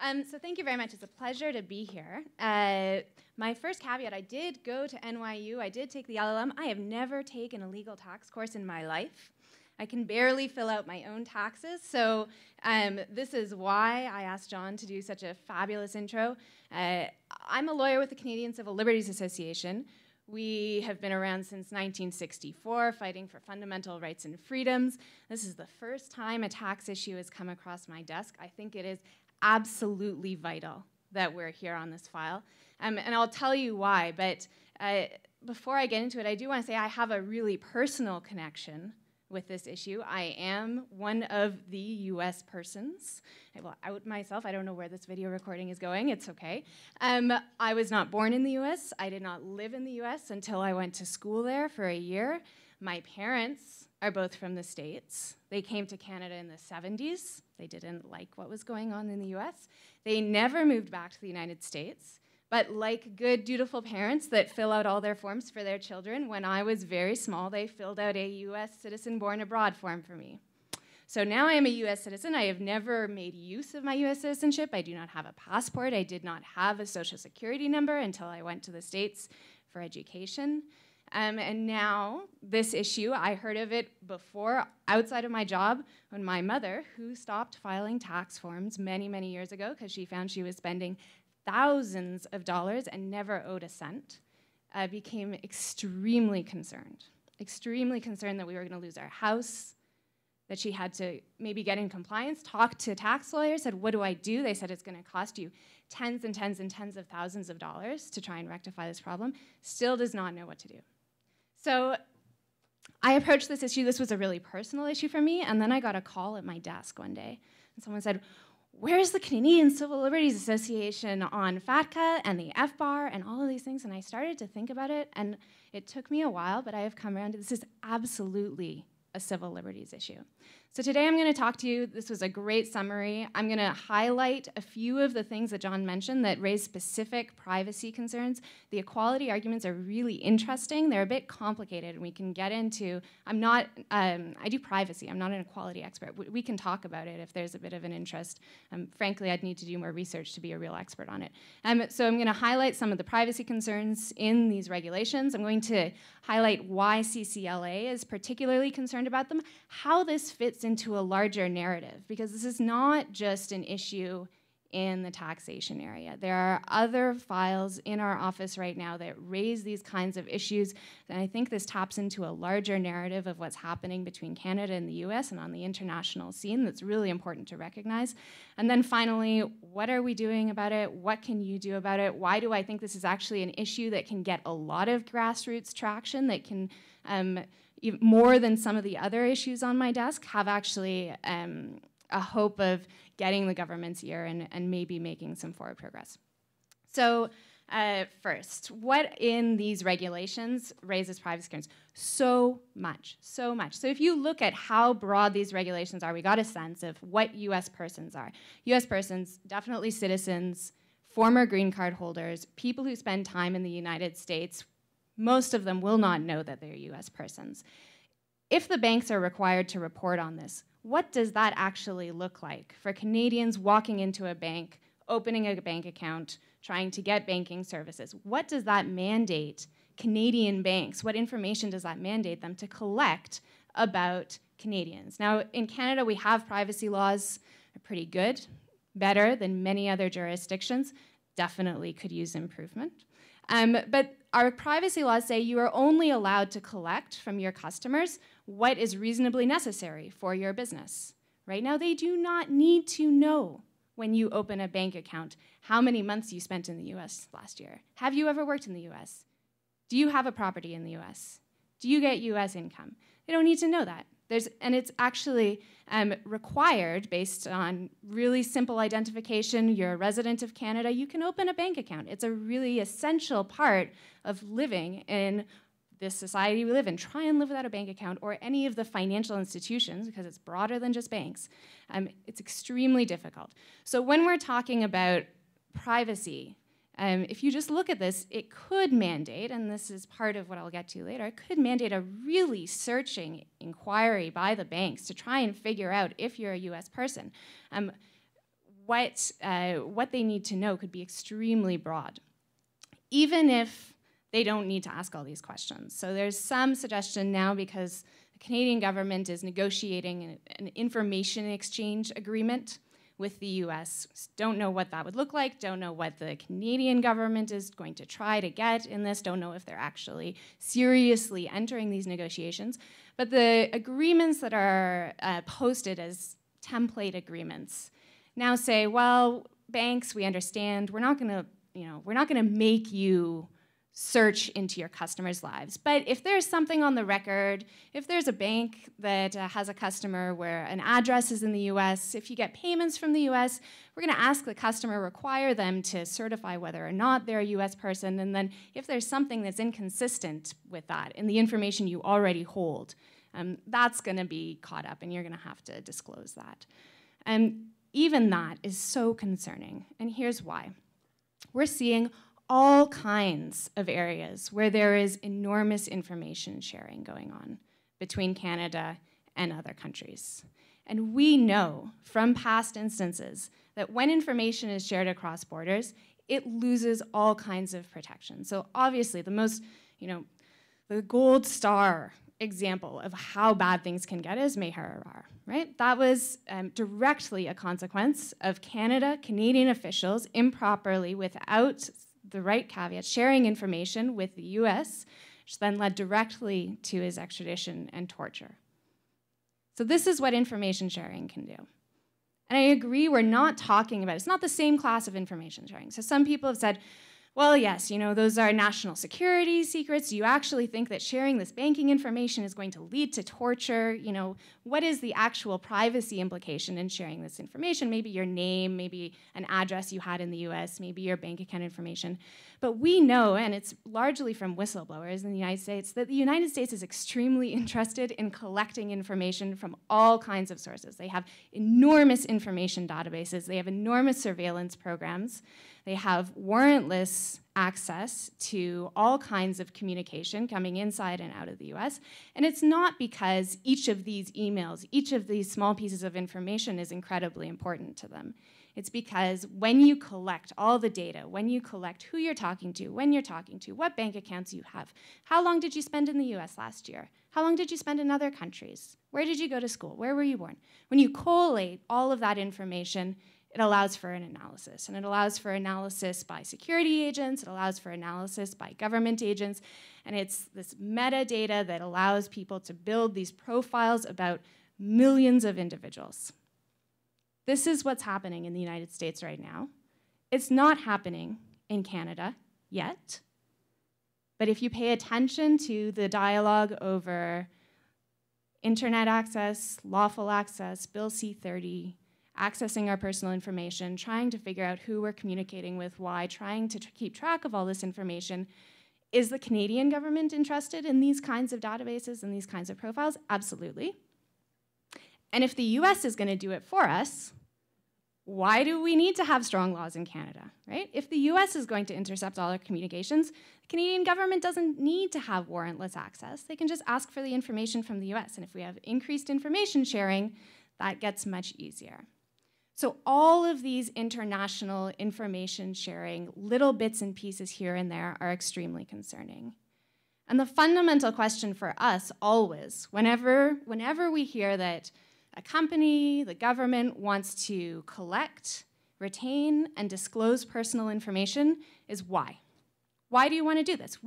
So thank you very much. It's a pleasure to be here. My first caveat, I did go to NYU. I did take the LLM. I have never taken a legal tax course in my life. I can barely fill out my own taxes. So this is why I asked John to do such a fabulous intro. I'm a lawyer with the Canadian Civil Liberties Association. We have been around since 1964, fighting for fundamental rights and freedoms. This is the first time a tax issue has come across my desk. I think it is absolutely vital that we're here on this file. And I'll tell you why, but before I get into it, I do want to say I have a really personal connection with this issue. I am one of the US persons. I will out myself. I don't know where this video recording is going. It's okay. I was not born in the US. I did not live in the US until I went to school there for a year. My parents are both from the States. They came to Canada in the 70s. They didn't like what was going on in the US. They never moved back to the United States. But like good, dutiful parents that fill out all their forms for their children, when I was very small, they filled out a US citizen born abroad form for me. So now I am a US citizen. I have never made use of my US citizenship. I do not have a passport. I did not have a social security number until I went to the States for education. And now this issue, I heard of it before, outside of my job, when my mother, who stopped filing tax forms many, many years ago because she found she was spending thousands of dollars and never owed a cent, became extremely concerned that we were going to lose our house, that she had to maybe get in compliance, talk to tax lawyers, said, what do I do? They said it's going to cost you tens and tens and tens of thousands of dollars to try and rectify this problem. Still does not know what to do. So I approached this issue. This was a really personal issue for me, and then I got a call at my desk one day, and someone said, where's the Canadian Civil Liberties Association on FATCA and the FBAR and all of these things? And I started to think about it, and it took me a while, but I have come around to this is absolutely a civil liberties issue. So today I'm going to talk to you. This was a great summary. I'm going to highlight a few of the things that John mentioned that raise specific privacy concerns. The equality arguments are really interesting. They're a bit complicated, and we can get into, I do privacy. I'm not an equality expert. We can talk about it if there's a bit of an interest. Frankly, I'd need to do more research to be a real expert on it. So I'm going to highlight some of the privacy concerns in these regulations. I'm going to highlight why CCLA is particularly concerned about them, how this fits into a larger narrative, because this is not just an issue in the taxation area. There are other files in our office right now that raise these kinds of issues, and I think this taps into a larger narrative of what's happening between Canada and the US and on the international scene that's really important to recognize. And then finally, what are we doing about it? What can you do about it? Why do I think this is actually an issue that can get a lot of grassroots traction, that can more than some of the other issues on my desk, have actually a hope of getting the government's ear and maybe making some forward progress. So first, what in these regulations raises privacy concerns? So much. So if you look at how broad these regulations are, we got a sense of what US persons are. US persons, definitely citizens, former green card holders, people who spend time in the United States. Most of them will not know that they're US persons. If the banks are required to report on this, what does that actually look like for Canadians walking into a bank, opening a bank account, trying to get banking services? What does that mandate Canadian banks? What information does that mandate them to collect about Canadians? Now, in Canada, we have privacy laws. They're pretty good, better than many other jurisdictions. Definitely could use improvement. But our privacy laws say you are only allowed to collect from your customers what is reasonably necessary for your business. Right now, they do not need to know when you open a bank account how many months you spent in the US last year. Have you ever worked in the US? Do you have a property in the US? Do you get US income? They don't need to know that. And it's actually required based on really simple identification. You're a resident of Canada, you can open a bank account. It's a really essential part of living in this society we live in. Try and live without a bank account or any of the financial institutions, because it's broader than just banks. It's extremely difficult. So when we're talking about privacy, if you just look at this, it could mandate, and this is part of what I'll get to later, it could mandate a really searching inquiry by the banks to try and figure out if you're a US person. what they need to know could be extremely broad, even if they don't need to ask all these questions. So there's some suggestion now, because the Canadian government is negotiating an information exchange agreement with the US. Don't know what that would look like, don't know what the Canadian government is going to try to get in this, don't know if they're actually seriously entering these negotiations. But the agreements that are posted as template agreements now say, well, banks, we understand, we're not gonna make you search into your customers' lives. But if there's something on the record, if there's a bank that has a customer where an address is in the US, if you get payments from the US, we're gonna ask the customer, require them to certify whether or not they're a US person, and then if there's something that's inconsistent with that in the information you already hold, that's gonna be caught up and you're gonna have to disclose that. Even that is so concerning, and here's why. We're seeing all kinds of areas where there is enormous information sharing going on between Canada and other countries. And we know from past instances that when information is shared across borders, it loses all kinds of protection. So obviously the most, the gold star example of how bad things can get is Meher, right? That was directly a consequence of Canadian officials improperly, without the right caveat, sharing information with the US, which then led directly to his extradition and torture. So this is what information sharing can do. And I agree, we're not talking about, it's not the same class of information sharing. So some people have said, well, yes, those are national security secrets. Do you actually think that sharing this banking information is going to lead to torture? What is the actual privacy implication in sharing this information? Maybe your name, maybe an address you had in the US, maybe your bank account information. But we know, and it's largely from whistleblowers in the United States, that the United States is extremely interested in collecting information from all kinds of sources. They have enormous information databases. They have enormous surveillance programs. They have warrantless access to all kinds of communication coming inside and out of the US. And it's not because each of these emails, each of these small pieces of information is incredibly important to them. It's because when you collect all the data, when you collect who you're talking to, when you're talking to, what bank accounts you have, how long did you spend in the US last year? How long did you spend in other countries? Where did you go to school? Where were you born? When you collate all of that information, it allows for an analysis, and it allows for analysis by security agents, it allows for analysis by government agents, and it's this metadata that allows people to build these profiles about millions of individuals. This is what's happening in the United States right now. It's not happening in Canada yet, but if you pay attention to the dialogue over internet access, lawful access, Bill C-30, accessing our personal information, trying to figure out who we're communicating with, why, trying to keep track of all this information. Is the Canadian government interested in these kinds of databases and these kinds of profiles? Absolutely. And if the US is going to do it for us, why do we need to have strong laws in Canada, right? If the US is going to intercept all our communications, the Canadian government doesn't need to have warrantless access. They can just ask for the information from the US. And if we have increased information sharing, that gets much easier. So all of these international information sharing, little bits and pieces here and there, are extremely concerning. And the fundamental question for us always, whenever we hear that a company, the government wants to collect, retain, and disclose personal information, is why? Why do you want to do this?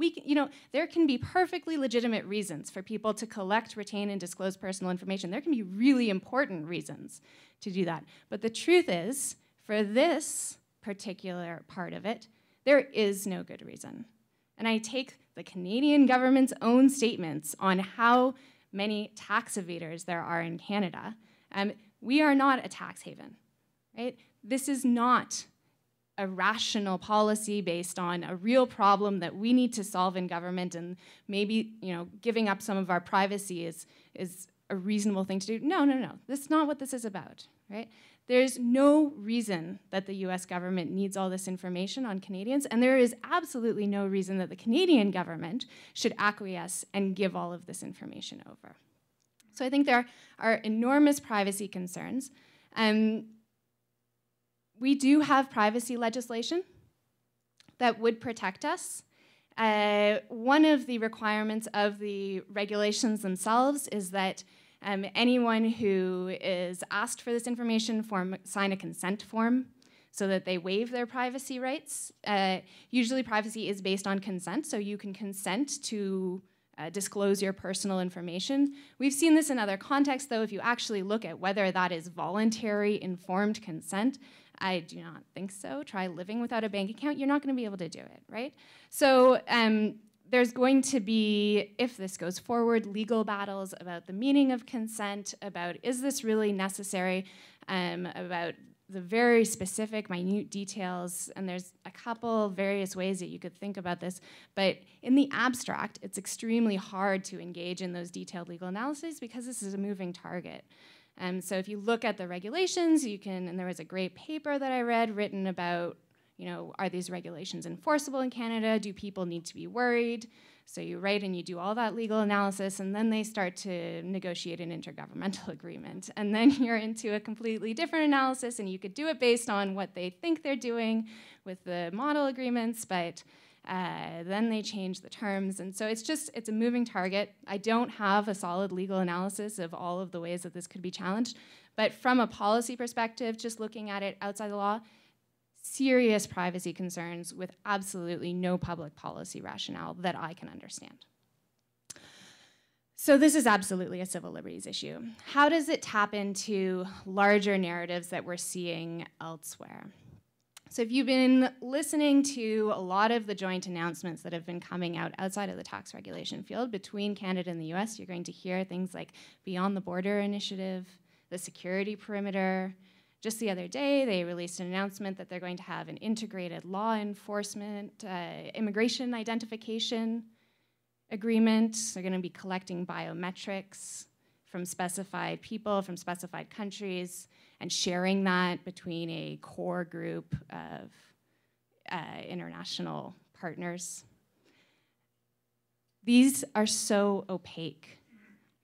There can be perfectly legitimate reasons for people to collect, retain, and disclose personal information. There can be really important reasons to do that. But the truth is, for this particular part of it, there is no good reason. And I take the Canadian government's own statements on how many tax evaders there are in Canada. We are not a tax haven, right? This is not a rational policy based on a real problem that we need to solve in government, and maybe giving up some of our privacy is a reasonable thing to do. No. That's not what this is about, right? There's no reason that the US government needs all this information on Canadians, and there is absolutely no reason that the Canadian government should acquiesce and give all of this information over. So I think there are enormous privacy concerns. we do have privacy legislation that would protect us. One of the requirements of the regulations themselves is that anyone who is asked for this information sign a consent form so that they waive their privacy rights. Usually privacy is based on consent, so you can consent to disclose your personal information. We've seen this in other contexts, though. If you actually look at whether that is voluntary, informed consent, I do not think so. Try living without a bank account. You're not going to be able to do it, right? So there's going to be, if this goes forward, legal battles about the meaning of consent, about is this really necessary, about the very specific, minute details, and there's a couple various ways that you could think about this, but in the abstract, it's extremely hard to engage in those detailed legal analyses because this is a moving target. So if you look at the regulations, you can, and there was a great paper that I read written about, you know, are these regulations enforceable in Canada? Do people need to be worried? So you write and you do all that legal analysis, and then they start to negotiate an intergovernmental agreement. And then you're into a completely different analysis, and you could do it based on what they think they're doing with the model agreements, but then they change the terms. And so it's a moving target. I don't have a solid legal analysis of all of the ways that this could be challenged. But from a policy perspective, just looking at it outside the law, serious privacy concerns with absolutely no public policy rationale that I can understand. So this is absolutely a civil liberties issue. How does it tap into larger narratives that we're seeing elsewhere? So if you've been listening to a lot of the joint announcements that have been coming out outside of the tax regulation field between Canada and the US, you're going to hear things like Beyond the Border Initiative, the Security Perimeter. Just the other day, they released an announcement that they're going to have an integrated law enforcement, immigration identification agreement. They're going to be collecting biometrics from specified people, from specified countries, and sharing that between a core group of international partners. These are so opaque.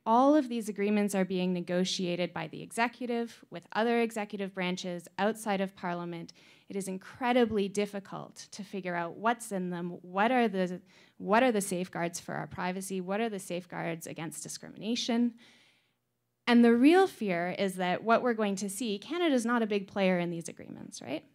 All of these agreements are being negotiated by the executive with other executive branches outside of Parliament. It is incredibly difficult to figure out what's in them, what are the safeguards for our privacy, what are the safeguards against discrimination. And the real fear is that what we're going to see, Canada's not a big player in these agreements, right?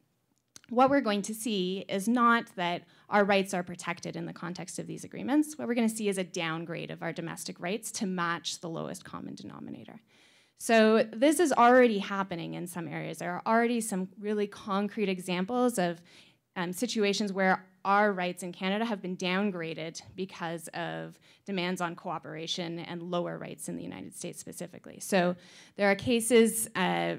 What we're going to see is not that our rights are protected in the context of these agreements. What we're going to see is a downgrade of our domestic rights to match the lowest common denominator. So this is already happening in some areas. There are already some really concrete examples of situations where our rights in Canada have been downgraded because of demands on cooperation and lower rights in the United States specifically. So there are cases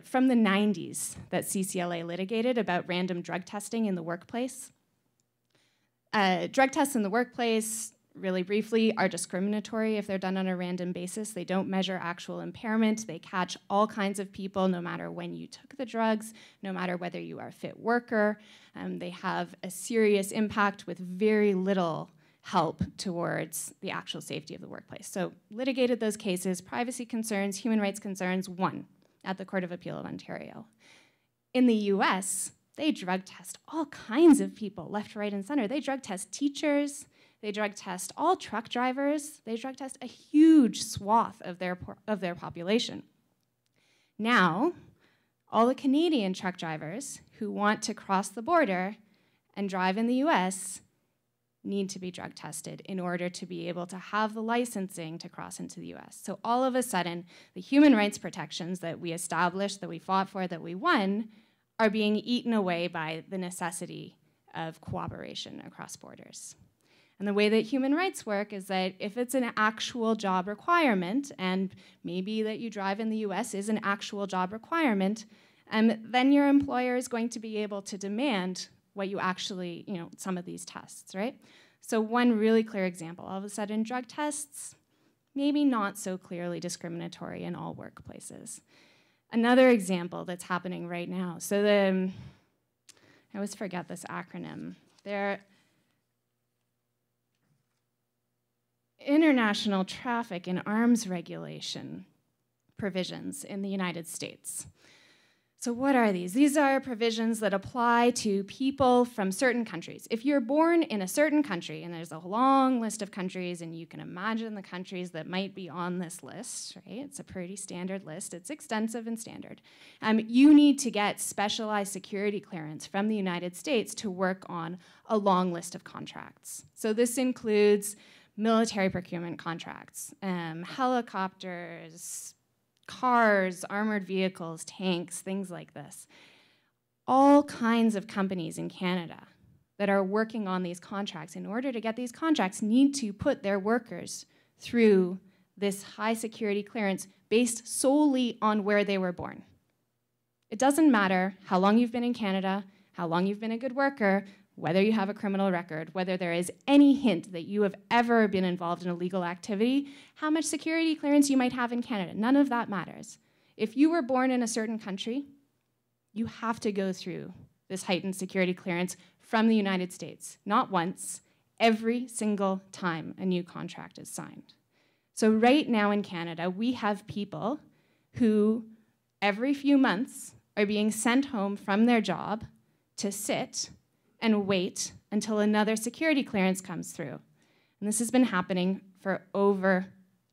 from the 90s that CCLA litigated about random drug testing in the workplace. Drug tests in the workplace, really briefly, are discriminatory if they're done on a random basis. They don't measure actual impairment. They catch all kinds of people, no matter when you took the drugs, no matter whether you are a fit worker. They have a serious impact with very little help towards the actual safety of the workplace. So litigated those cases, privacy concerns, human rights concerns, won at the Court of Appeal of Ontario. In the US, they drug test all kinds of people, left, right, and center. They drug test teachers. They drug test all truck drivers. They drug test a huge swath of their population. Now, all the Canadian truck drivers who want to cross the border and drive in the US need to be drug tested in order to be able to have the licensing to cross into the US. So all of a sudden, the human rights protections that we established, that we fought for, that we won, are being eaten away by the necessity of cooperation across borders. And the way that human rights work is that if it's an actual job requirement, and maybe that you drive in the US is an actual job requirement, then your employer is going to be able to demand what you actually, some of these tests, right? So one really clear example, all of a sudden drug tests, maybe not so clearly discriminatory in all workplaces. Another example that's happening right now, so I always forget this acronym. They're International Traffic in Arms Regulation provisions in the United States. So what are these? These are provisions that apply to people from certain countries. If you're born in a certain country, and there's a long list of countries, and you can imagine the countries that might be on this list, right? It's a pretty standard list. It's extensive and standard. You need to get specialized security clearance from the United States to work on a long list of contracts. So this includes military procurement contracts, helicopters, cars, armored vehicles, tanks, things like this. All kinds of companies in Canada that are working on these contracts, in order to get these contracts, need to put their workers through this high security clearance based solely on where they were born. It doesn't matter how long you've been in Canada, how long you've been a good worker, whether you have a criminal record, whether there is any hint that you have ever been involved in illegal activity, how much security clearance you might have in Canada. None of that matters. If you were born in a certain country, you have to go through this heightened security clearance from the United States. Not once, every single time a new contract is signed. So right now in Canada, we have people who every few months are being sent home from their job to sit and wait until another security clearance comes through. And this has been happening for over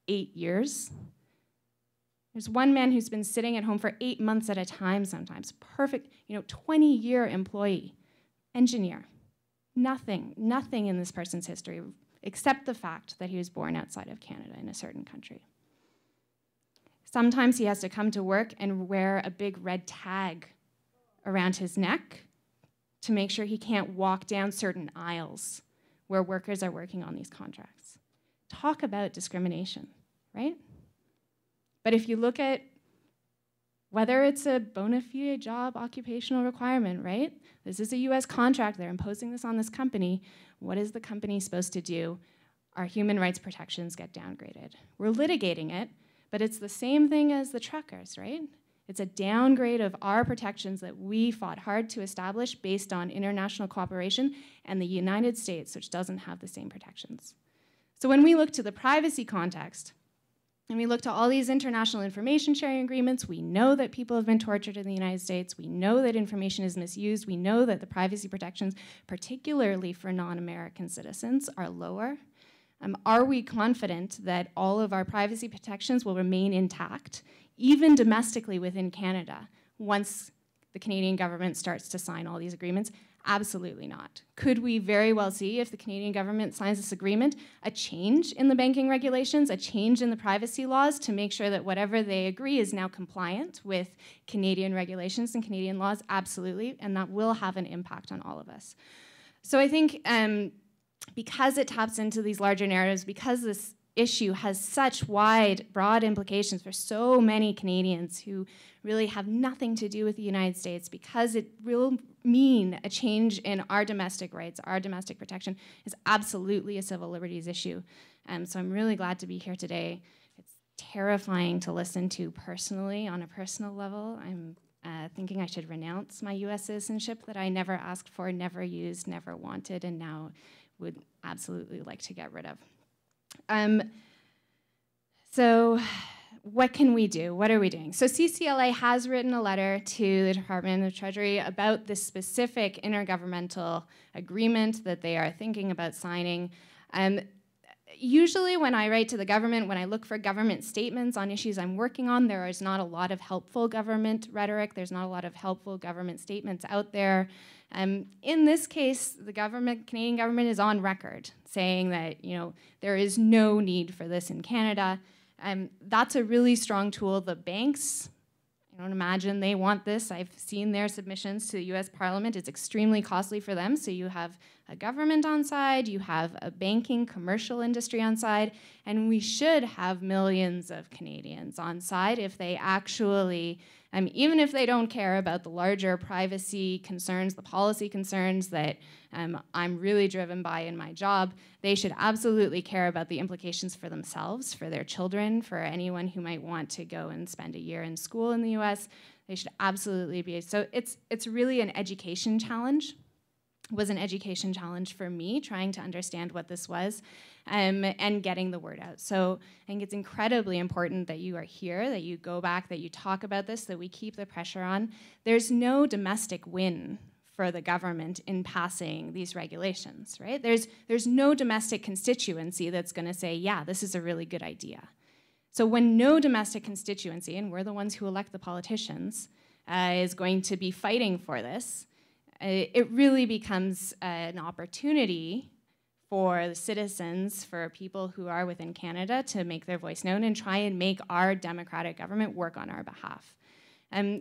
8 years. There's one man who's been sitting at home for 8 months at a time sometimes. Perfect, 20-year employee, engineer. Nothing in this person's history except the fact that he was born outside of Canada in a certain country. Sometimes he has to come to work and wear a big red tag around his neck to make sure he can't walk down certain aisles where workers are working on these contracts. Talk about discrimination, right? But if you look at whether it's a bona fide job occupational requirement, right? This is a US contract, they're imposing this on this company. What is the company supposed to do? Our human rights protections get downgraded. We're litigating it, but it's the same thing as the truckers, right? It's a downgrade of our protections that we fought hard to establish based on international cooperation and the United States, which doesn't have the same protections. So when we look to the privacy context, and we look to all these international information sharing agreements, we know that people have been tortured in the United States, we know that information is misused, we know that the privacy protections, particularly for non-American citizens, are lower. Are we confident that all of our privacy protections will remain intact, even domestically within Canada, once the Canadian government starts to sign all these agreements? Absolutely not. Could we very well see, if the Canadian government signs this agreement, a change in the banking regulations, a change in the privacy laws to make sure that whatever they agree is now compliant with Canadian regulations and Canadian laws? Absolutely, and that will have an impact on all of us. So I think because it taps into these larger narratives, because this issue has such wide, broad implications for so many Canadians who really have nothing to do with the United States, because it will mean a change in our domestic rights, our domestic protection, is absolutely a civil liberties issue. So I'm really glad to be here today. It's terrifying to listen to personally, on a personal level. I'm thinking I should renounce my US citizenship that I never asked for, never used, never wanted, and now would absolutely like to get rid of. So what can we do? What are we doing? So CCLA has written a letter to the Department of Treasury about this specific intergovernmental agreement that they are thinking about signing. Usually when I write to the government, when I look for government statements on issues I'm working on, there is not a lot of helpful government rhetoric. There's not a lot of helpful government statements out there. In this case, the Canadian government is on record saying that there is no need for this in Canada. That's a really strong tool. The banks, I don't imagine they want this. I've seen their submissions to the US Parliament. It's extremely costly for them. So you have a government on side, you have a banking commercial industry on side, and we should have millions of Canadians on side if they actually, even if they don't care about the larger privacy concerns, the policy concerns that I'm really driven by in my job, they should absolutely care about the implications for themselves, for their children, for anyone who might want to go and spend a year in school in the US. They should absolutely be. So it's really an education challenge. was an education challenge for me, trying to understand what this was and getting the word out. So I think it's incredibly important that you are here, that you go back, that you talk about this, that we keep the pressure on. There's no domestic win for the government in passing these regulations, right? There's no domestic constituency that's going to say, yeah, this is a really good idea. So when no domestic constituency, and we're the ones who elect the politicians, is going to be fighting for this, it really becomes an opportunity for the citizens, for people who are within Canada to make their voice known and try and make our democratic government work on our behalf.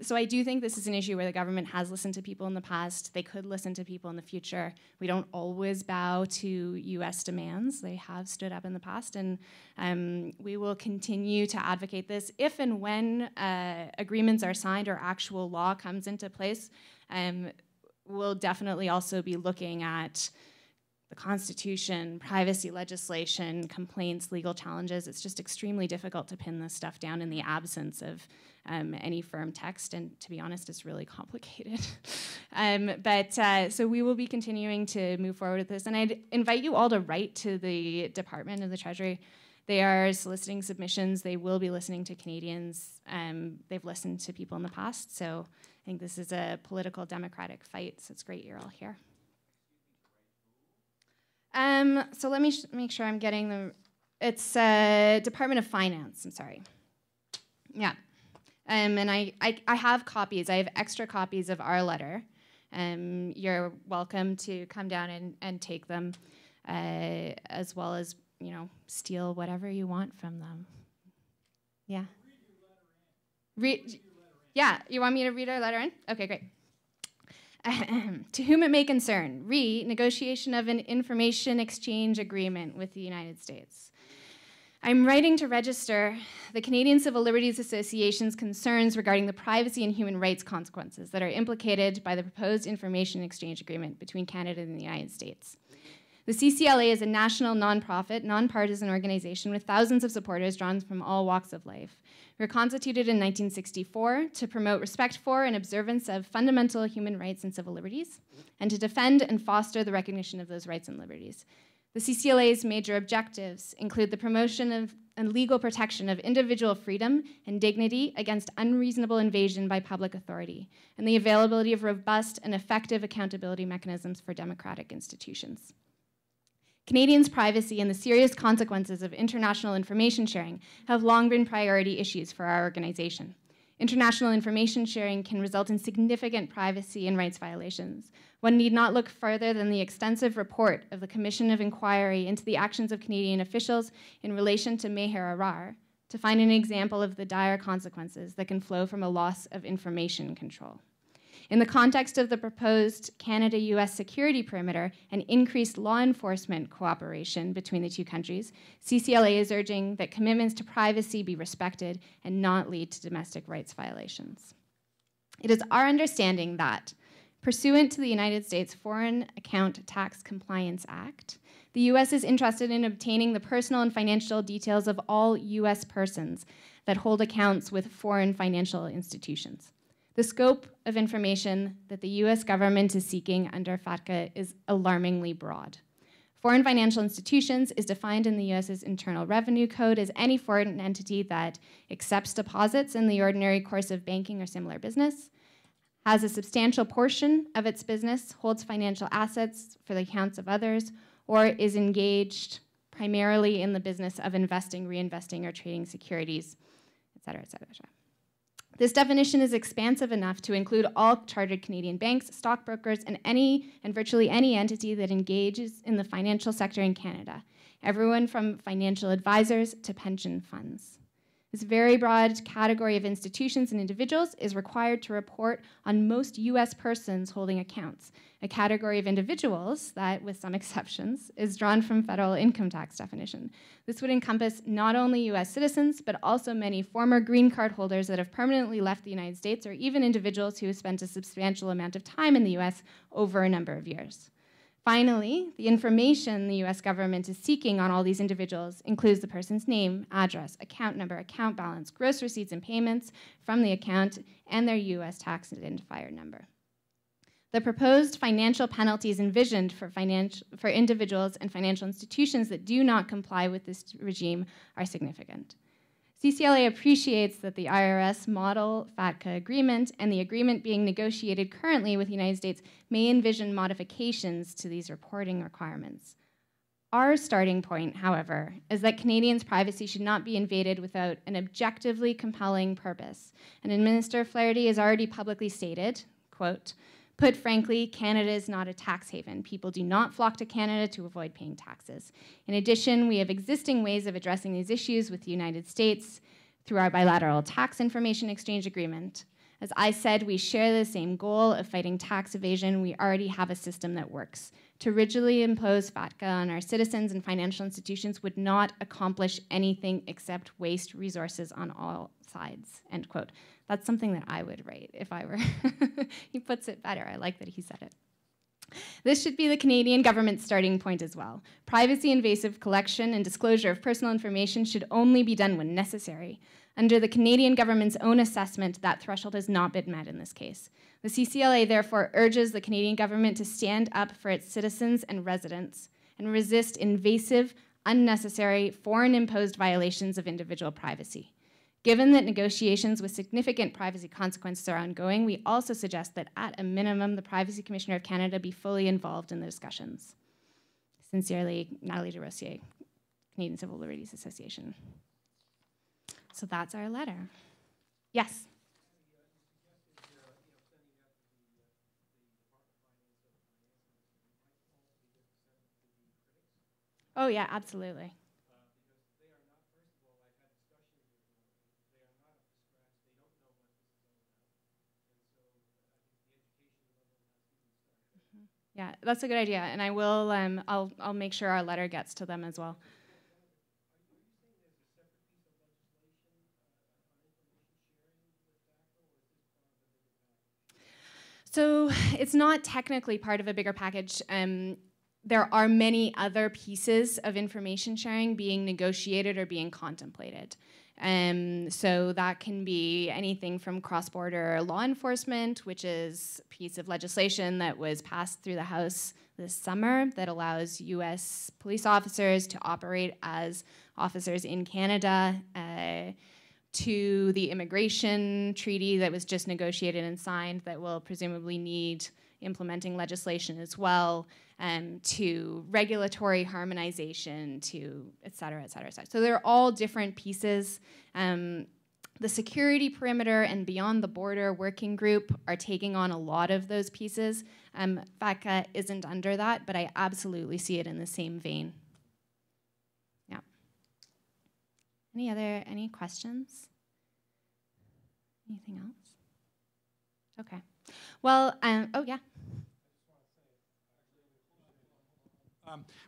So I do think this is an issue where the government has listened to people in the past. They could listen to people in the future. We don't always bow to US demands. They have stood up in the past, and we will continue to advocate this. If and when agreements are signed or actual law comes into place, we'll definitely also be looking at the Constitution, privacy legislation, complaints, legal challenges. It's just extremely difficult to pin this stuff down in the absence of any firm text, and to be honest, it's really complicated. So we will be continuing to move forward with this, and I'd invite you all to write to the Department of the Treasury. They are soliciting submissions. They will be listening to Canadians. They've listened to people in the past, so I think this is a political democratic fight, so it's great you're all here. So let me make sure I'm getting the, it's Department of Finance, I'm sorry. Yeah, and I have copies, I have extra copies of our letter. You're welcome to come down and take them, as well as, you know, steal whatever you want from them. Yeah. Yeah, you want me to read our letter in? Okay, great. To whom it may concern, negotiation of an information exchange agreement with the United States. I'm writing to register the Canadian Civil Liberties Association's concerns regarding the privacy and human rights consequences that are implicated by the proposed information exchange agreement between Canada and the United States. The CCLA is a national nonprofit, nonpartisan organization with thousands of supporters drawn from all walks of life. We were constituted in 1964 to promote respect for and observance of fundamental human rights and civil liberties, and to defend and foster the recognition of those rights and liberties. The CCLA's major objectives include the promotion of and legal protection of individual freedom and dignity against unreasonable invasion by public authority, and the availability of robust and effective accountability mechanisms for democratic institutions. Canadians' privacy and the serious consequences of international information sharing have long been priority issues for our organization. International information sharing can result in significant privacy and rights violations. One need not look further than the extensive report of the Commission of Inquiry into the actions of Canadian officials in relation to Meher Arar to find an example of the dire consequences that can flow from a loss of information control. In the context of the proposed Canada-US security perimeter and increased law enforcement cooperation between the two countries, CCLA is urging that commitments to privacy be respected and not lead to domestic rights violations. It is our understanding that, pursuant to the United States Foreign Account Tax Compliance Act, the US is interested in obtaining the personal and financial details of all US persons that hold accounts with foreign financial institutions. The scope of information that the US government is seeking under FATCA is alarmingly broad. Foreign financial institutions is defined in the US's Internal Revenue Code as any foreign entity that accepts deposits in the ordinary course of banking or similar business, has a substantial portion of its business, holds financial assets for the accounts of others, or is engaged primarily in the business of investing, reinvesting, or trading securities, et cetera, et cetera, et cetera. This definition is expansive enough to include all chartered Canadian banks, stockbrokers, and virtually any entity that engages in the financial sector in Canada, everyone from financial advisors to pension funds. This very broad category of institutions and individuals is required to report on most US persons holding accounts, a category of individuals that, with some exceptions, is drawn from federal income tax definition. This would encompass not only US citizens, but also many former green card holders that have permanently left the United States, or even individuals who have spent a substantial amount of time in the US over a number of years. Finally, the information the US government is seeking on all these individuals includes the person's name, address, account number, account balance, gross receipts and payments from the account, and their US tax identifier number. The proposed financial penalties envisioned for individuals and financial institutions that do not comply with this regime are significant. CCLA appreciates that the IRS model FATCA agreement and the agreement being negotiated currently with the United States may envision modifications to these reporting requirements. Our starting point, however, is that Canadians' privacy should not be invaded without an objectively compelling purpose. And Minister Flaherty has already publicly stated, quote, "Put frankly, Canada is not a tax haven. People do not flock to Canada to avoid paying taxes. In addition, we have existing ways of addressing these issues with the United States through our bilateral tax information exchange agreement. As I said, we share the same goal of fighting tax evasion. We already have a system that works. To rigidly impose FATCA on our citizens and financial institutions would not accomplish anything except waste resources on all sides," end quote. That's something that I would write if I were. He puts it better. I like that he said it. This should be the Canadian government's starting point as well. Privacy-invasive collection and disclosure of personal information should only be done when necessary. Under the Canadian government's own assessment, that threshold has not been met in this case. The CCLA therefore urges the Canadian government to stand up for its citizens and residents and resist invasive, unnecessary, foreign-imposed violations of individual privacy. Given that negotiations with significant privacy consequences are ongoing, we also suggest that at a minimum, the Privacy Commissioner of Canada be fully involved in the discussions. Sincerely, Nathalie Desrosiers, Canadian Civil Liberties Association. So that's our letter. Yes? Oh yeah, absolutely. Yeah, that's a good idea, and I will. I'll make sure our letter gets to them as well. So it's not technically part of a bigger package. There are many other pieces of information sharing being negotiated or being contemplated. So that can be anything from cross-border law enforcement, which is a piece of legislation that was passed through the House this summer that allows US police officers to operate as officers in Canada, to the immigration treaty that was just negotiated and signed that will presumably need implementing legislation as well, to regulatory harmonization, to et cetera, et cetera, et cetera. So they're all different pieces. The security perimeter and beyond the border working group are taking on a lot of those pieces. FATCA isn't under that, but I absolutely see it in the same vein. Yeah. Any questions? Anything else? Okay. Well, oh yeah.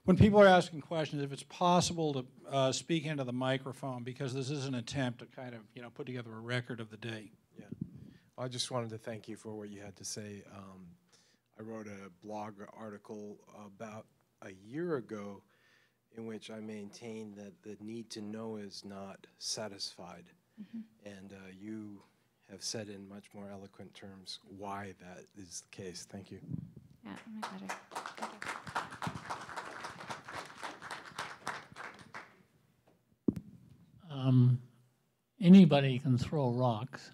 When people are asking questions, if it's possible to speak into the microphone, because this is an attempt to kind of, put together a record of the day. Yeah, I just wanted to thank you for what you had to say. I wrote a blog article about a year ago in which I maintained that the need to know is not satisfied. And you have said in much more eloquent terms why that is the case. Thank you. Yeah, my pleasure. Thank you. Anybody can throw rocks,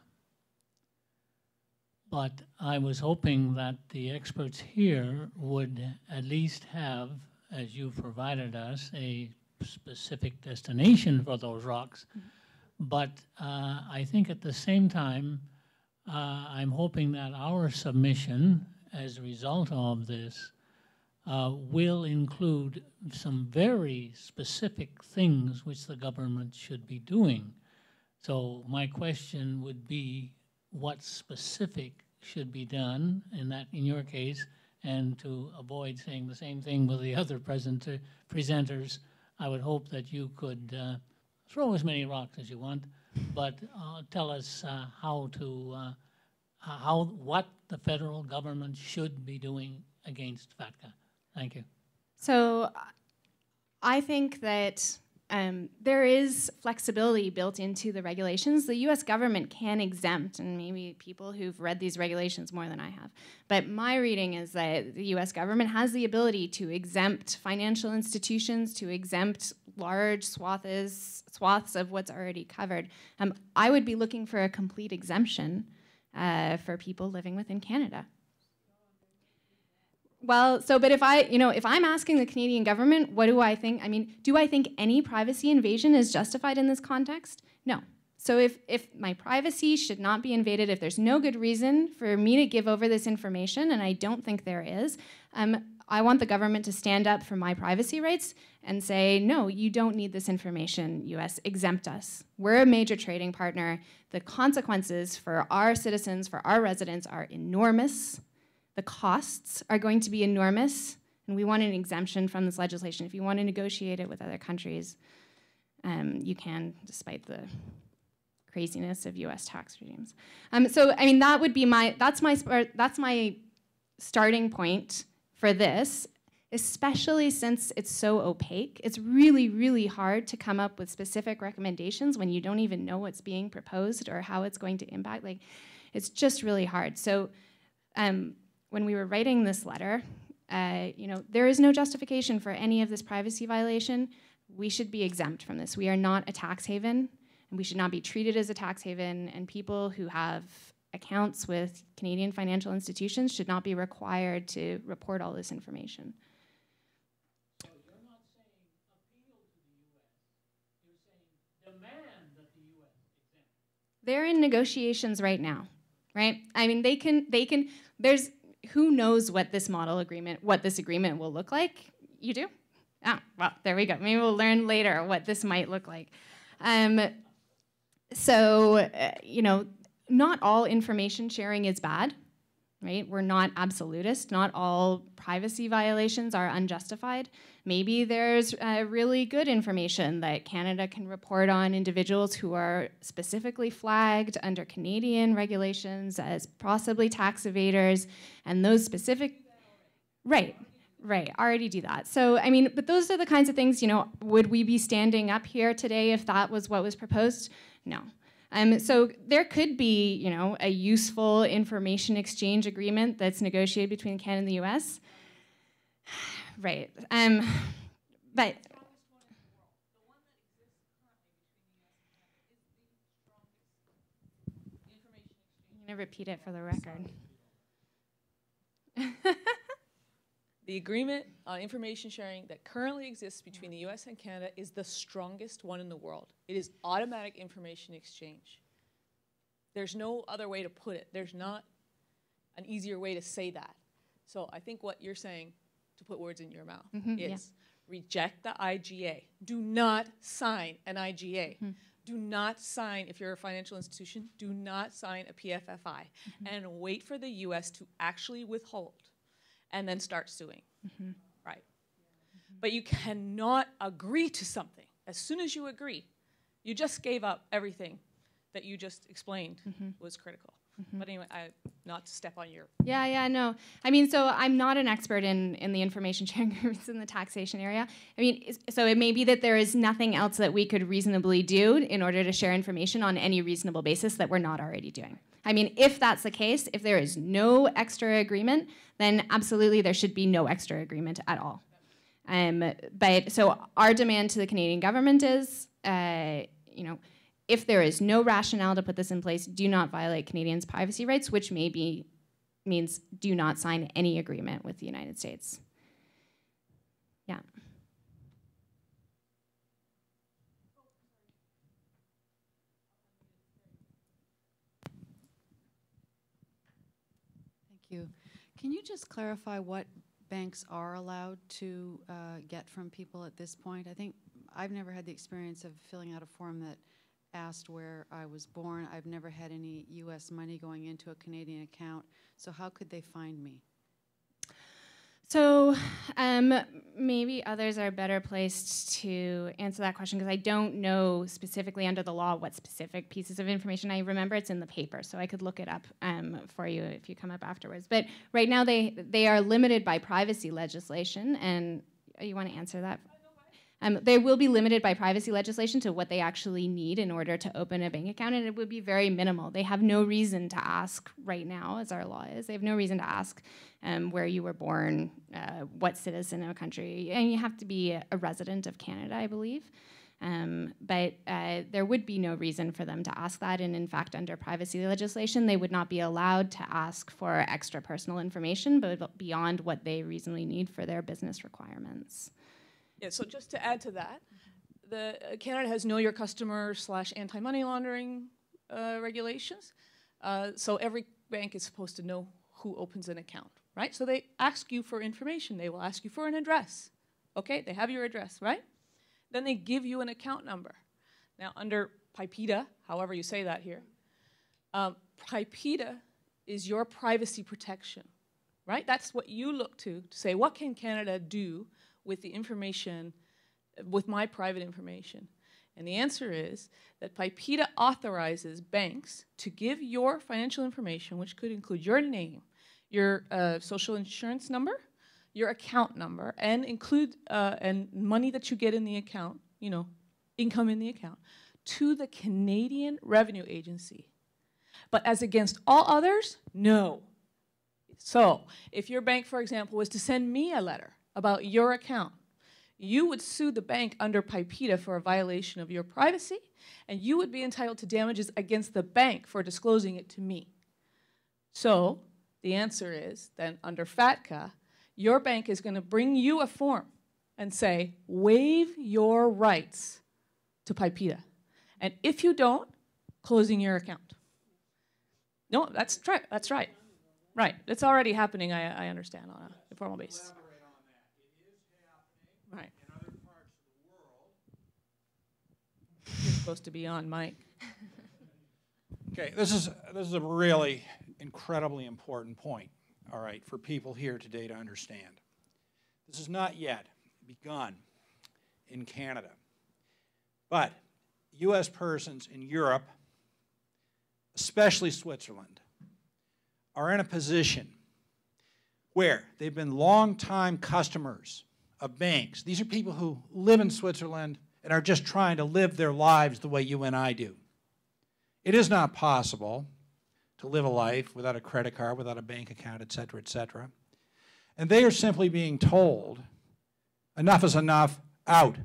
but I was hoping that the experts here would at least have, as you provided us, a specific destination for those rocks. But I think at the same time, I'm hoping that our submission as a result of this will include some very specific things which the government should be doing. So my question would be, what specific should be done in your case, and to avoid saying the same thing with the other presenters, I would hope that you could throw as many rocks as you want, but tell us what the federal government should be doing against FATCA. Thank you. So I think that there is flexibility built into the regulations. The US government can exempt, and maybe people who've read these regulations more than I have, but my reading is that the US government has the ability to exempt financial institutions, to exempt large swaths of what's already covered. I would be looking for a complete exemption for people living within Canada. Well, but if I'm asking the Canadian government, what do I think? I mean, do I think any privacy invasion is justified in this context? No. So if my privacy should not be invaded, if there's no good reason for me to give over this information, and I don't think there is, I want the government to stand up for my privacy rights and say, no, you don't need this information, US, exempt us. We're a major trading partner. The consequences for our citizens, for our residents are enormous. The costs are going to be enormous, and we want an exemption from this legislation. If you want to negotiate it with other countries, you can, despite the craziness of US tax regimes. So, I mean, that would be that's my starting point for this, especially since it's so opaque. It's really, really hard to come up with specific recommendations when you don't even know what's being proposed or how it's going to impact. Like, it's just really hard. So, when we were writing this letter, there is no justification for any of this privacy violation. We should be exempt from this. We are not a tax haven, and we should not be treated as a tax haven, and people who have accounts with Canadian financial institutions should not be required to report all this information. So you're not saying appeal to the U.S., you're saying demand that the U.S. exempt. They're in negotiations right now, right? I mean, there's, who knows what this agreement will look like? You do? Oh, well, there we go. Maybe we'll learn later what this might look like. Not all information sharing is bad, right? We're not absolutist. Not all privacy violations are unjustified. Maybe there's really good information that Canada can report on individuals who are specifically flagged under Canadian regulations as possibly tax evaders, and those specific, right, already do that. So, I mean, but those are the kinds of things, would we be standing up here today if that was what was proposed? No. So there could be, a useful information exchange agreement that's negotiated between Canada and the U.S. Right. But I'm going to repeat it for the record. The agreement on information sharing that currently exists between the US and Canada is the strongest one in the world. It is automatic information exchange. There's no other way to put it. There's not an easier way to say that. So I think what you're saying, to put words in your mouth, is reject the IGA. Do not sign an IGA. Do not sign, if you're a financial institution, do not sign a PFFI and wait for the US to actually withhold and then start suing, right? But you cannot agree to something. As soon as you agree, you just gave up everything that you just explained was critical. But anyway, not to step on your... Yeah, no. I mean, so I'm not an expert in the information sharing agreements in the taxation area. I mean, so it may be that there is nothing else that we could reasonably do in order to share information on any reasonable basis that we're not already doing. I mean, if that's the case, if there is no extra agreement, then absolutely there should be no extra agreement at all. But so our demand to the Canadian government is, if there is no rationale to put this in place, do not violate Canadians' privacy rights, which maybe means do not sign any agreement with the United States. Yeah. Thank you. Can you just clarify what banks are allowed to get from people at this point? I think I've never had the experience of filling out a form that asked where I was born. I've never had any U.S. money going into a Canadian account. So how could they find me? So maybe others are better placed to answer that question because I don't know specifically under the law what specific pieces of information. I remember it's in the paper, so I could look it up for you if you come up afterwards. But right now they are limited by privacy legislation, and you want to answer that? They will be limited by privacy legislation to what they actually need in order to open a bank account, and it would be very minimal. They have no reason to ask right now, as our law is. They have no reason to ask where you were born, what citizen of a country, and you have to be a resident of Canada, I believe. But there would be no reason for them to ask that, and in fact, under privacy legislation, they would not be allowed to ask for extra personal information, but beyond what they reasonably need for their business requirements. Yeah, so just to add to that, Canada has know your customer / anti-money laundering regulations. So every bank is supposed to know who opens an account, right? So they ask you for information. They will ask you for an address. Okay, they have your address, right? Then they give you an account number. Now under PIPEDA, however you say that here, PIPEDA is your privacy protection, right? That's what you look to say, what can Canada do with the information, with my private information? And the answer is that PIPEDA authorizes banks to give your financial information, which could include your name, your social insurance number, your account number, and include and money that you get in the account, you know, income in the account, to the Canadian Revenue Agency. But as against all others, no. So if your bank, for example, was to send me a letter about your account, you would sue the bank under PIPEDA for a violation of your privacy, and you would be entitled to damages against the bank for disclosing it to me. So the answer is then under FATCA, your bank is going to bring you a form and say, waive your rights to PIPEDA. And if you don't, closing your account. No, that's right. That's right. Right. It's already happening, I understand, on a informal basis. Right. In other parts of the world. You're supposed to be on, Mike. Okay, this is a really incredibly important point, all right, for people here today to understand. This has not yet begun in Canada, but U.S. persons in Europe, especially Switzerland, are in a position where they've been long-time customers of banks. These are people who live in Switzerland and are just trying to live their lives the way you and I do. It is not possible to live a life without a credit card, without a bank account, et cetera, et cetera. And they are simply being told, enough is enough, out.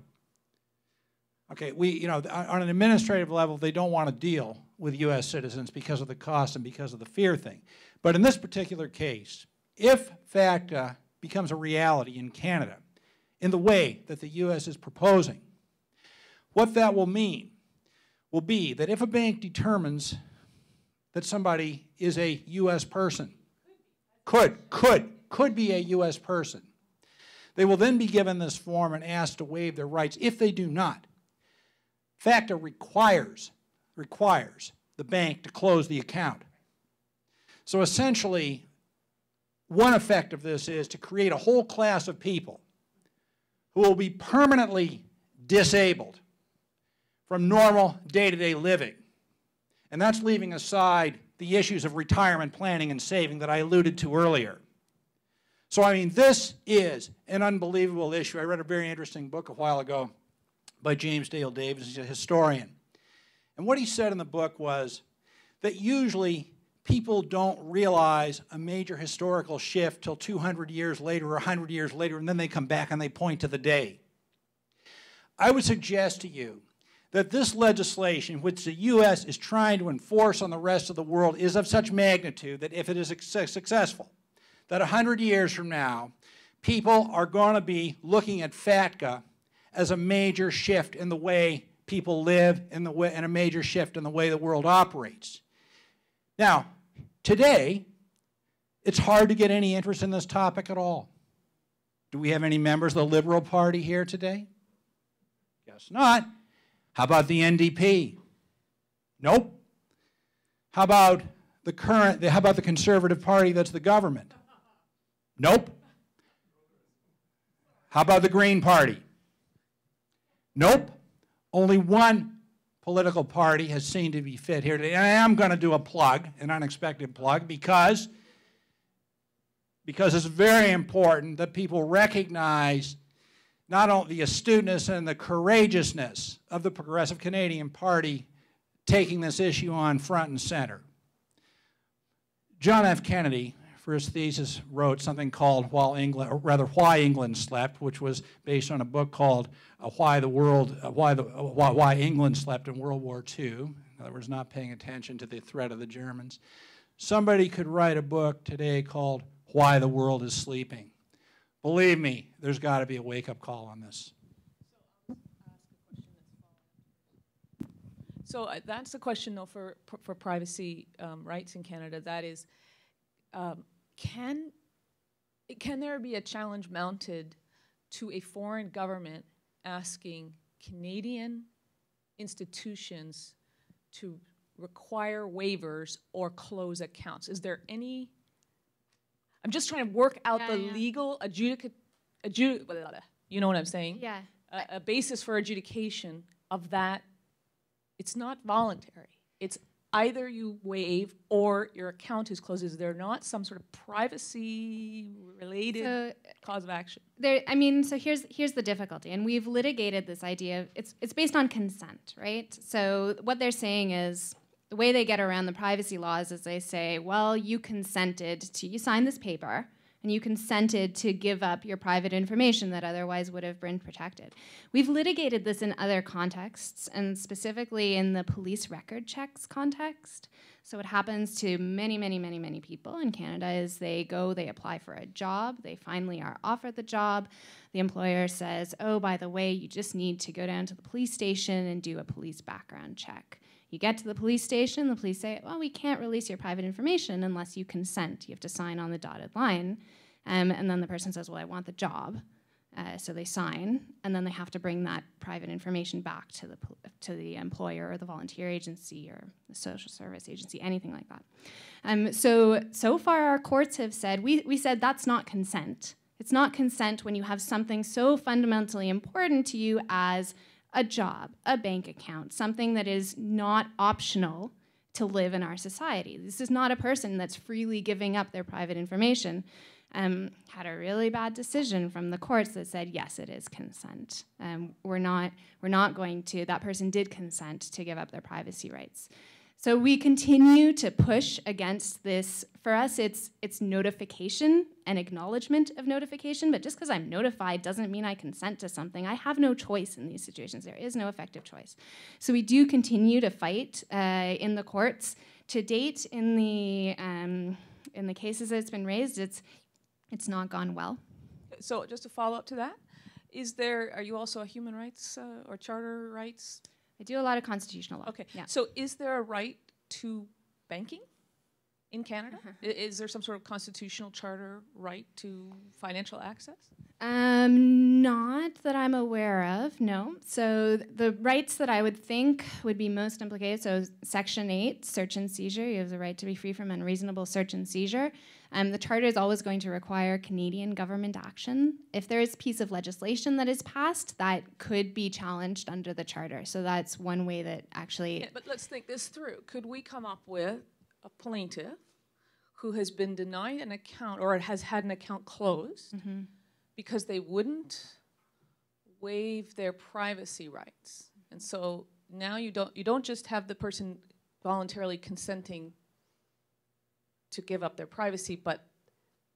Okay, on an administrative level, they don't want to deal with U.S. citizens because of the cost and because of the fear thing. But in this particular case, if FATCA becomes a reality in Canada, in the way that the U.S. is proposing, what that will mean will be that if a bank determines that somebody is a U.S. person, could be a U.S. person, they will then be given this form and asked to waive their rights. If they do not, FATCA requires the bank to close the account. So essentially, one effect of this is to create a whole class of people who will be permanently disabled from normal day-to-day living. And that's leaving aside the issues of retirement planning and saving that I alluded to earlier. So, I mean, this is an unbelievable issue. I read a very interesting book a while ago by James Dale Davis. He's a historian. And what he said in the book was that usually people don't realize a major historical shift till 200 years later or 100 years later, and then they come back and they point to the day. I would suggest to you that this legislation, which the U.S. is trying to enforce on the rest of the world, is of such magnitude that if it is successful, that 100 years from now, people are going to be looking at FATCA as a major shift in the way people live, and a major shift in the way the world operates. Now, today, it's hard to get any interest in this topic at all. Do we have any members of the Liberal Party here today? Guess not. How about the NDP? Nope. How about the Conservative Party that's the government? Nope. How about the Green Party? Nope. Only one political party has seen to be fit here today. And I am going to do a plug, an unexpected plug, because it's very important that people recognize not only the astuteness and the courageousness of the Progressive Canadian Party taking this issue on front and center. John F. Kennedy, for his thesis, wrote something called Why England Slept, which was based on a book called Why England Slept in World War II. In other words, not paying attention to the threat of the Germans. Somebody could write a book today called Why the World is Sleeping. Believe me, there's got to be a wake-up call on this. So that's the question, though, for privacy rights in Canada. That is, can there be a challenge mounted to a foreign government asking Canadian institutions to require waivers or close accounts? Is there any? I'm just trying to work out the legal you know what I'm saying? Yeah. A basis for adjudication of that. It's not voluntary. It's either you waive or your account is closed. Is there not some sort of privacy-related cause of action? So here's the difficulty, and we've litigated this idea of it's based on consent, right? So what they're saying is the way they get around the privacy laws is they say, well, you signed this paper, and you consented to give up your private information that otherwise would have been protected. We've litigated this in other contexts, and specifically in the police record checks context. So what happens to many, many, many, many people in Canada is they apply for a job, they finally are offered the job, the employer says, oh, by the way, you just need to go down to the police station and do a police background check. You get to the police station, the police say, well, we can't release your private information unless you consent. You have to sign on the dotted line. And then the person says, well, I want the job. So they sign, and then they have to bring that private information back to the employer or the volunteer agency or the social service agency, anything like that. So far our courts have said, we said that's not consent. It's not consent when you have something so fundamentally important to you as a job, a bank account, something that is not optional to live in our society. This is not a person that's freely giving up their private information. Had a really bad decision from the courts that said, yes, it is consent. We're not going to, that person did consent to give up their privacy rights. So we continue to push against this. For us, it's notification and acknowledgement of notification, but just because I'm notified doesn't mean I consent to something. I have no choice in these situations. There is no effective choice. So we do continue to fight in the courts. To date, in the cases that's been raised, it's not gone well. So just to follow up to that, are you also a human rights or charter rights? I do a lot of constitutional law. Okay, yeah. So is there a right to banking in Canada? Is there some sort of constitutional charter right to financial access? Not that I'm aware of, no. So the rights that I would think would be most implicated, so Section 8, search and seizure, you have the right to be free from unreasonable search and seizure. The Charter is always going to require Canadian government action. If there is a piece of legislation that is passed, that could be challenged under the Charter. So that's one way that actually... Yeah, but let's think this through. Could we come up with a plaintiff who has been denied an account or has had an account closed because they wouldn't waive their privacy rights? And so now you don't just have the person voluntarily consenting to give up their privacy, but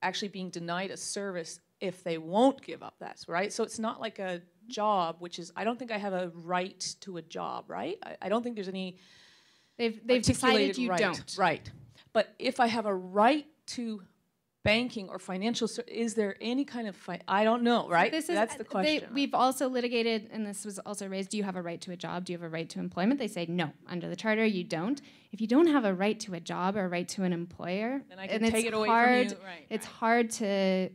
actually being denied a service if they won't give up that, right? So it's not like a job, which is, I don't think I have a right to a job, right? I don't think there's any They've decided you don't. Right. But if I have a right to banking or financial, is there any kind of, I don't know, right? That's the question. We've also litigated, and this was also raised, do you have a right to a job? Do you have a right to employment? They say no. Under the Charter, you don't. If you don't have a right to a job or a right to an employer, then I can take it away from you. Right, it's hard to,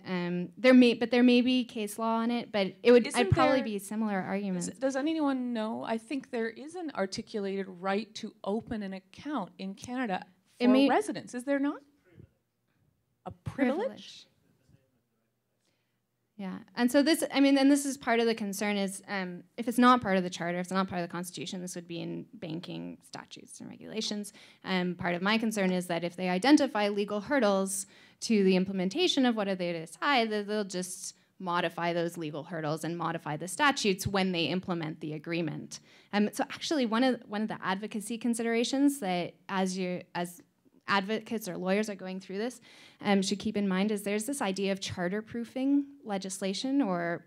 there may be case law on it, but I'd probably be similar arguments. Does anyone know? I think there is an articulated right to open an account in Canada for residents. Is there not? A privilege? Yeah, and so this is part of the concern is if it's not part of the Charter, if it's not part of the Constitution, this would be in banking statutes and regulations. Part of my concern is that if they identify legal hurdles to the implementation of what they decide, that they'll just modify those legal hurdles and modify the statutes when they implement the agreement. So actually, one of the advocacy considerations that as advocates or lawyers are going through this should keep in mind is there's this idea of charter-proofing legislation or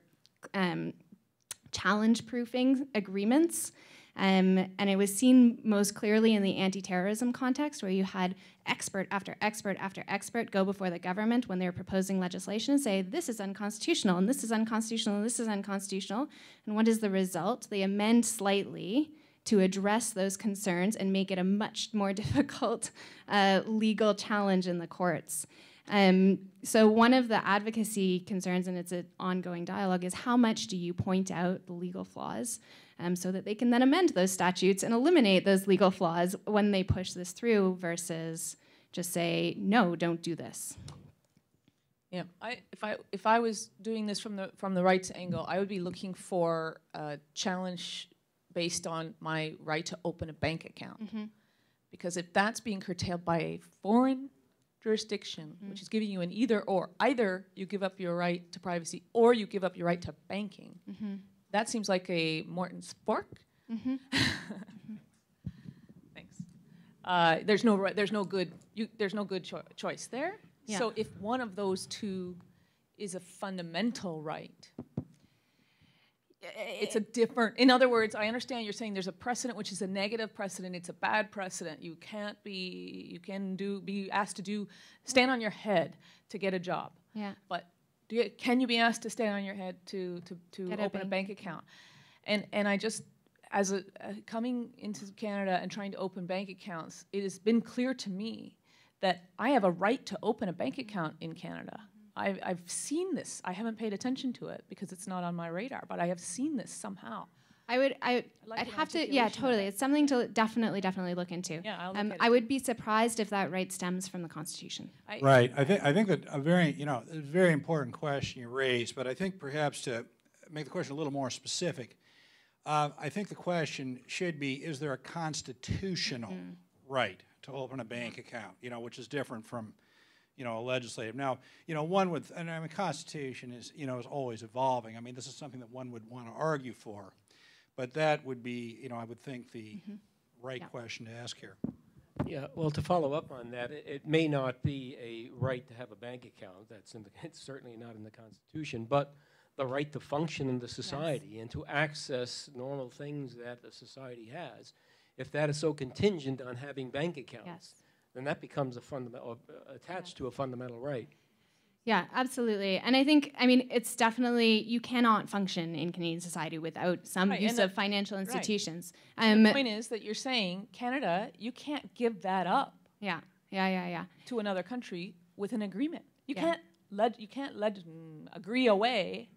challenge-proofing agreements. And it was seen most clearly in the anti-terrorism context, where you had expert after expert after expert go before the government when they were proposing legislation and say, this is unconstitutional, and this is unconstitutional, and this is unconstitutional. And what is the result? They amend slightly to address those concerns and make it a much more difficult legal challenge in the courts. So one of the advocacy concerns, and it's an ongoing dialogue, is how much do you point out the legal flaws so that they can then amend those statutes and eliminate those legal flaws when they push this through versus just say, no, don't do this. Yeah, if I was doing this from the rights angle, I would be looking for a challenge based on my right to open a bank account. Mm-hmm. Because if that's being curtailed by a foreign jurisdiction, which is giving you an either-or, either you give up your right to privacy or you give up your right to banking, that seems like a Morton's fork. Thanks. There's no good choice there. Yeah. So if one of those two is a fundamental right, it's a different, in other words, I understand you're saying there's a precedent which is a negative precedent, it's a bad precedent. You can be asked to stand on your head to get a job. Yeah. But can you be asked to stand on your head to open a bank account? And I just, as coming into Canada and trying to open bank accounts, it has been clear to me that I have a right to open a bank account in Canada. I've seen this. I haven't paid attention to it because it's not on my radar, but I have seen this somehow. I'd have to, yeah, totally. It's something to definitely look into. Yeah, I'll look at it. I would be surprised if that right stems from the Constitution. Right. I think that a very important question you raised, but I think perhaps to make the question a little more specific, I think the question should be: is there a constitutional right to open a bank account? Which is different from a legislative. Now, one would, and I mean, Constitution is, is always evolving. I mean, this is something that one would want to argue for, but that would be, I would think the right question to ask here. Yeah, well, to follow up on that, it may not be a right to have a bank account. It's certainly not in the Constitution, but the right to function in the society and to access normal things that the society has. If that is so contingent on having bank accounts, then that becomes a fundamental, attached to a fundamental right. Yeah, absolutely. And I think, it's definitely, you cannot function in Canadian society without some use of financial institutions. The point is that you're saying, Canada, you can't give that up. Yeah. To another country with an agreement. You can't agree away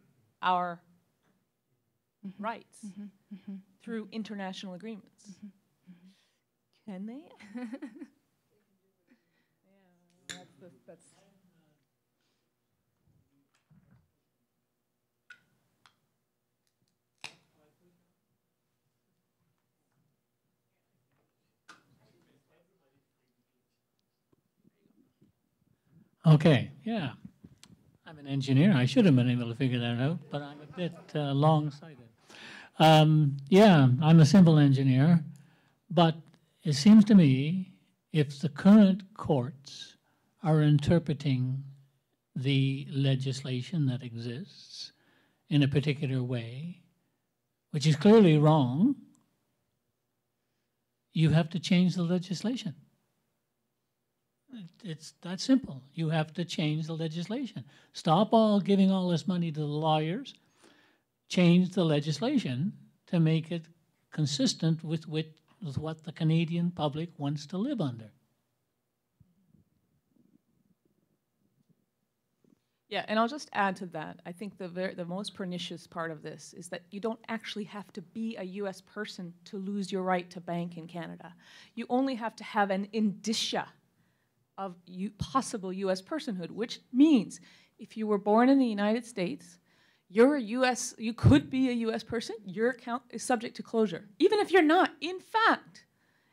our rights through international agreements. Can they? That's Okay, yeah. I'm an engineer. I should have been able to figure that out, but I'm a bit long-sighted. Yeah, I'm a simple engineer, but it seems to me if the current courts are interpreting the legislation that exists in a particular way, which is clearly wrong, you have to change the legislation. It's that simple. You have to change the legislation. Stop giving all this money to the lawyers. Change the legislation to make it consistent with what the Canadian public wants to live under. Yeah, and I'll just add to that. I think the most pernicious part of this is that you don't actually have to be a U.S. person to lose your right to bank in Canada. You only have to have an indicia of possible U.S. personhood, which means if you were born in the United States, you could be a U.S. person, your account is subject to closure. Even if you're not, in fact,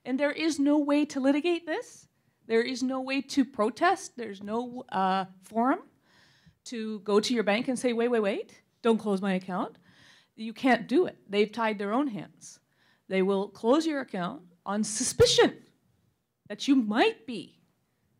and there is no way to litigate this, there is no way to protest, there's no forum, to go to your bank and say, wait, don't close my account. You can't do it. They've tied their own hands. They will close your account on suspicion that you might be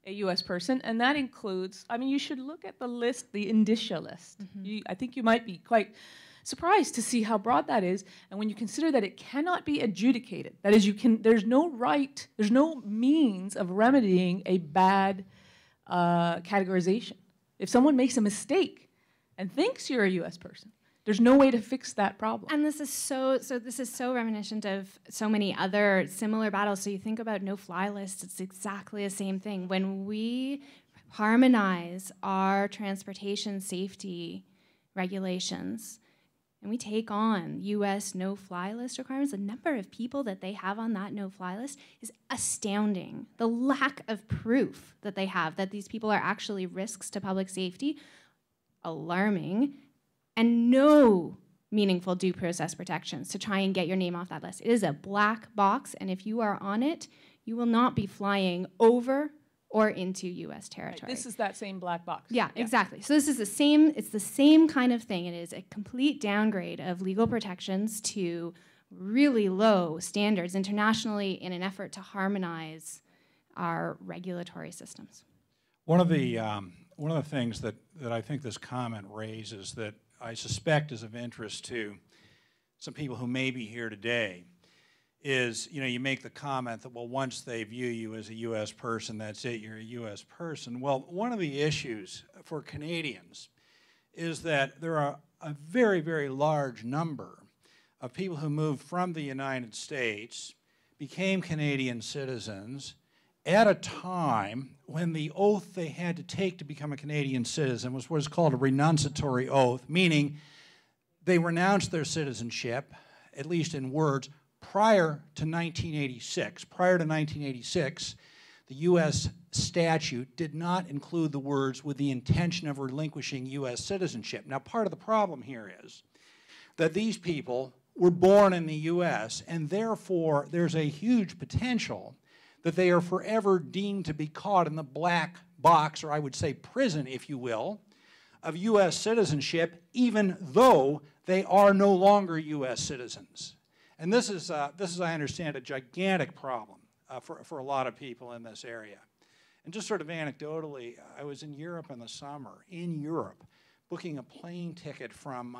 a U.S. person, and that includes, I mean, you should look at the list, the indicia list. I think you might be quite surprised to see how broad that is, and when you consider that it cannot be adjudicated, that is, there's no right, there's no means of remedying a bad categorization. If someone makes a mistake and thinks you're a U.S. person, there's no way to fix that problem. And this is so reminiscent of so many other similar battles. So you think about no-fly lists, it's exactly the same thing. When we harmonize our transportation safety regulations and we take on U.S. no-fly list requirements, the number of people that they have on that no-fly list is astounding. The lack of proof that they have that these people are actually risks to public safety, alarming, and no meaningful due process protections to try and get your name off that list. It is a black box, and if you are on it, you will not be flying over or into U.S. territory. Right, this is that same black box. Yeah, exactly. So this is it's the same kind of thing. It is a complete downgrade of legal protections to really low standards internationally in an effort to harmonize our regulatory systems. One of the things that I think this comment raises that I suspect is of interest to some people who may be here today is, you make the comment that, well, once they view you as a U.S. person, that's it, you're a U.S. person. Well, one of the issues for Canadians is that there are a very, very large number of people who moved from the United States, became Canadian citizens, at a time when the oath they had to take to become a Canadian citizen was what is called a renunciatory oath, meaning they renounced their citizenship, at least in words, prior to 1986. Prior to 1986, the U.S. statute did not include the words with the intention of relinquishing U.S. citizenship. Now, part of the problem here is that these people were born in the U.S., and therefore there's a huge potential that they are forever deemed to be caught in the black box, or I would say prison, if you will, of U.S. citizenship, even though they are no longer U.S. citizens. And this is, I understand, a gigantic problem for a lot of people in this area. And just sort of anecdotally, I was in Europe in the summer, booking a plane ticket from,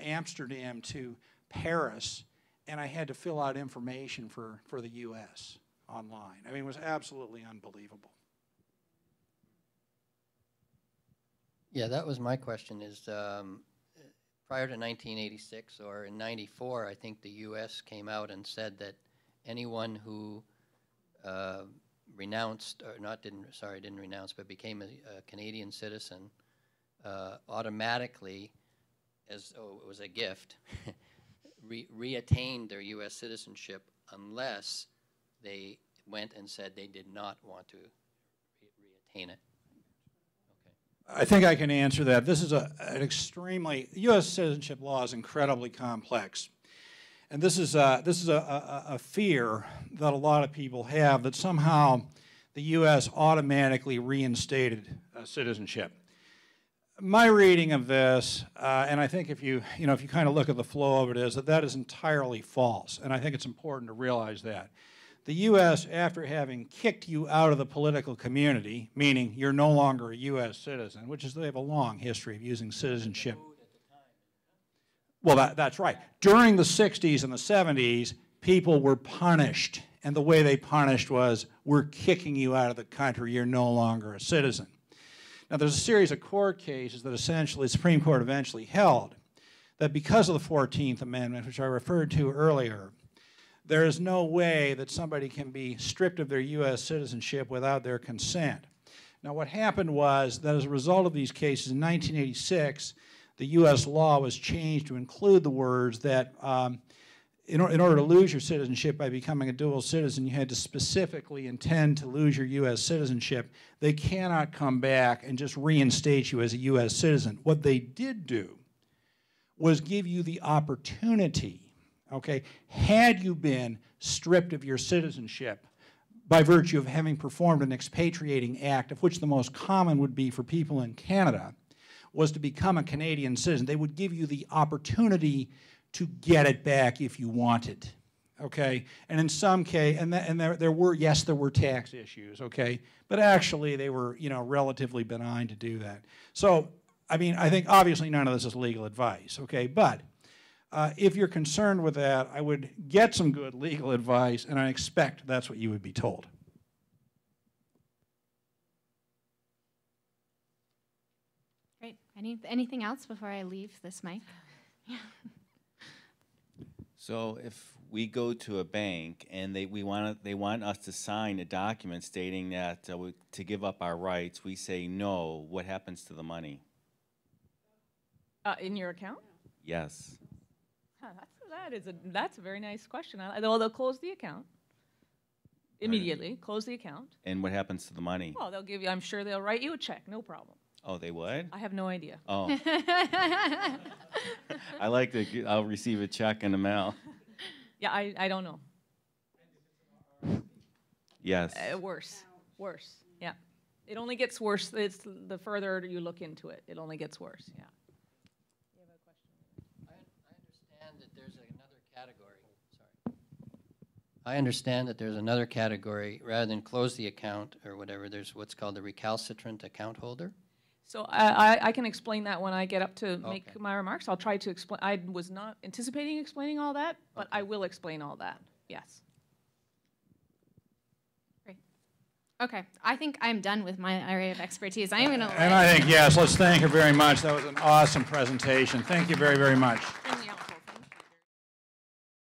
Amsterdam to Paris, and I had to fill out information for the U.S. online. I mean, it was absolutely unbelievable. Yeah, that was my question, is prior to 1986 or in 94, I think the U.S. came out and said that anyone who renounced, or didn't renounce, but became a Canadian citizen automatically, as though it was a gift, reattained their U.S. citizenship unless they went and said they did not want to reattain it. I think I can answer that. This is U.S. citizenship law is incredibly complex. And this is a fear that a lot of people have, that somehow the U.S. automatically reinstated citizenship. My reading of this, and I think if you kind of look at the flow of it, is that is entirely false. And I think it's important to realize that. The U.S., after having kicked you out of the political community, meaning you're no longer a U.S. citizen, which is, they have a long history of using citizenship. Well, that's right. During the 60s and the 70s, people were punished. And the way they punished was, we're kicking you out of the country, you're no longer a citizen. Now, there's a series of court cases that essentially the Supreme Court eventually held that because of the 14th Amendment, which I referred to earlier, there is no way that somebody can be stripped of their U.S. citizenship without their consent. Now, what happened was that as a result of these cases, in 1986, the U.S. law was changed to include the words that in order to lose your citizenship by becoming a dual citizen, you had to specifically intend to lose your U.S. citizenship. They cannot come back and just reinstate you as a U.S. citizen. What they did do was give you the opportunity, okay, had you been stripped of your citizenship by virtue of having performed an expatriating act, of which the most common would be for people in Canada, was to become a Canadian citizen. They would give you the opportunity to get it back if you wanted, okay? And in some case, there were tax issues, okay? But actually, they were, you know, relatively benign to do that. So, I mean, I think obviously none of this is legal advice, okay? But if you're concerned with that, I would get some good legal advice, and I expect that's what you would be told. Great. Anything else before I leave this mic? Yeah. So if we go to a bank and they want us to sign a document stating that to give up our rights, we say no, what happens to the money? In your account? Yes. Huh, that's a very nice question. They'll close the account immediately. Close the account. And what happens to the money? Well, they'll give you. I'm sure they'll write you a check. No problem. Oh, they would? I have no idea. Oh. I like to. I'll receive a check in the mail. Yeah, I don't know. Yes. Worse. Yeah. It only gets worse. It's the further you look into it. It only gets worse. Yeah. I understand that there's another category. Rather than close the account or whatever, there's what's called the recalcitrant account holder. So I can explain that when I get up to make my remarks. I'll try to explain. I was not anticipating explaining all that, but I will explain all that. Yes. Great. Okay. I think I'm done with my area of expertise. I'm going to. And I think, yes, let's thank her very much. That was an awesome presentation. Thank you very, very much.